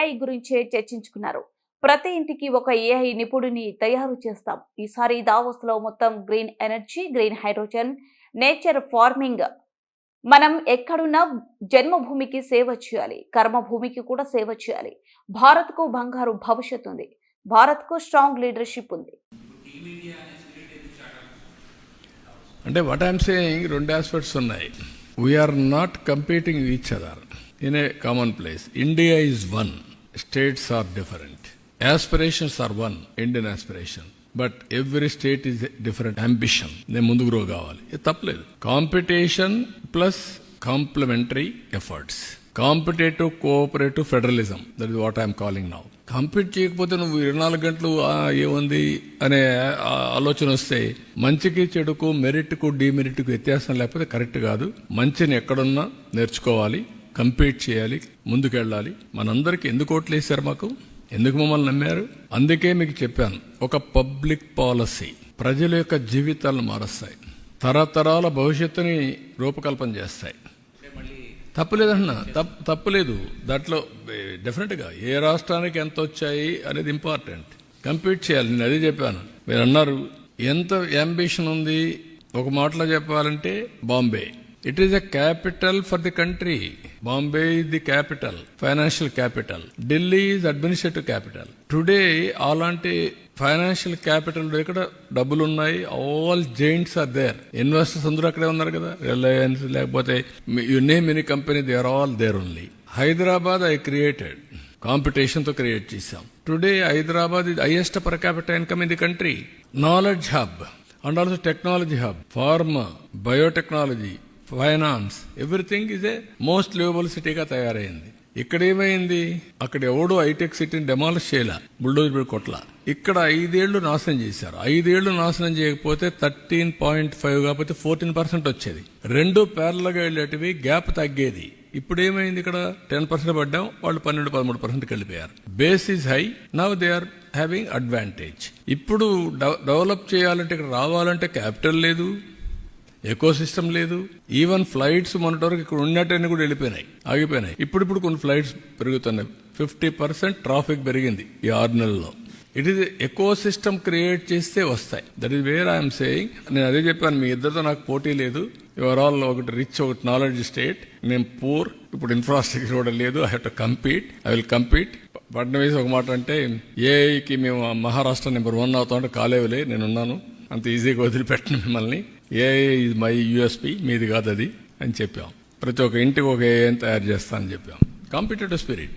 AI గురించే చర్చించుకున్నారు. ప్రతి ఇంటికి ఒక ఏఐ నిపుణుడిని తయారు చేస్తాం. ఈసారి దావోస్లో మొత్తం green energy, green hydrogen, nature farming. మనం ఎక్కడున్నా జన్మభూమికి సేవ చేయాలి, కర్మభూమికి కూడా సేవ చేయాలి. భారత్కు బంగారు భవిష్యత్తు ఉంది. భారత్కు స్ట్రాంగ్ లీడర్షిప్ ఉంది. అంటే వాట్ ఐఎమ్ సేయింగ్, రెండు ఆస్పెక్ట్స్ ఉన్నాయి. We're not competing each other in a common place. India is one, states are different, aspirations are one, Indian aspiration, but every state is different ambition. నేను ముందు grow కావాలి, ఇది తప్పలేదు. Competition plus complementary efforts, competitive cooperative federalism, that is what I'm calling now. Compete చేయకపోతే నువ్వు 24 గంటలు ఏముంది అనే ఆలోచన వస్తే మంచికి చెడుకు, మెరిట్కు డిమెరిట్కు వ్యత్యాసం లేకపోతే కరెక్ట్ కాదు. మంచిని ఎక్కడున్నా నేర్చుకోవాలి, కంపీట్ చేయాలి, ముందుకెళ్ళాలి. మనందరికీ ఎందుకు ఓట్లు వేశారు, మాకు ఎందుకు మమ్మల్ని నమ్మారు? అందుకే మీకు చెప్పాను, ఒక పబ్లిక్ పాలసీ ప్రజల యొక్క జీవితాలను మారుస్తాయి, తరతరాల భవిష్యత్తుని రూపకల్పన చేస్తాయి. తప్పులేదన్నా, తప్పులేదు దాంట్లో. డెఫినెట్గా ఏ రాష్ట్రానికి ఎంత వచ్చాయి అనేది ఇంపార్టెంట్. కంపీట్ చేయాలి. నేను అదే చెప్పాను. మీరు అన్నారు ఎంత అంబిషన్ ఉంది. ఒక మాటలో చెప్పాలంటే Bombay, it is a capital for the country. Bombay is the capital, financial capital. Delhi is administrative capital. Today, అలాంటి ఫైనాన్షియల్ క్యాపిటల్ ఇక్కడ డబ్బులు ఉన్నాయి. All giants are there. Investors అందరూ అక్కడే ఉన్నారు కదా. రిలయన్స్ లేకపోతే you name any company, they are all there only. Hyderabad I created, competition తో క్రియేట్ చేశాం. Today Hyderabad is highest per capital income in the country. Knowledge hub and also technology hub, pharma, biotechnology, finance, everything is a most livable సిటీగా తయారైంది. ఇక్కడ ఏమైంది, అక్కడ ఎవడో hitech సిటీని demolish చేయాల, బుల్డోజర్ కొట్ల. ఇక్కడ 5 ఏళ్లు నాశనం చేశారు. 5 ఏళ్లు నాశనం చేయకపోతే 13.5 కాకపోతే 14% వచ్చేది. రెండు ప్యారల్గా వెళ్ళేటివి, గ్యాప్ తగ్గేది. ఇప్పుడు ఏమైంది, ఇక్కడ 10% పడ్డాం, వాళ్ళు 12-13% వెళ్ళిపోయారు. Base is high, now they are having advantage. ఇప్పుడు డెవలప్ చేయాలంటే, ఇక్కడ రావాలంటే క్యాపిటల్ లేదు, ఎకో సిస్టమ్ లేదు. ఈవెన్ ఫ్లైట్స్ మొన్నటి వరకు ఇక్కడ ఉన్నట్టని కూడా వెళ్ళిపోయినాయి, ఆగిపోయినాయి. ఇప్పుడు కొన్ని ఫ్లైట్స్ పెరుగుతున్నాయి. 50% ట్రాఫిక్ పెరిగింది ఈ 6 నెలల్లో. It is eco system create చేస్తే వస్తాయి. That is where I'm saying. నేను అదే చెప్పాను, మీ ఇద్దరితో నాకు పోటీ లేదు. యువర్ ఆల్ ఒకటి రిచ్, ఒకటి నాలెడ్జ్ స్టేట్, నేను పూర్. ఇప్పుడు ఇన్ఫ్రాస్ట్రక్చర్ కూడా లేదు. I have to compete, I will compete. Fadnavis ఒక మాట అంటే, ఏఐకి మేము మహారాష్ట్ర నెంబర్ 1 అవుతామంటే కాలేవులే, నేనున్నాను, అంత ఈజీగా వదిలిపెట్టిన మిమ్మల్ని. ఏఐ ఇది మై యూఎస్పీ, మీది కాదు అది అని చెప్పాం. ప్రతి ఒక్క ఇంటికి ఒక ఏఐని తయారు చేస్తా అని చెప్పాం. Competitive spirit.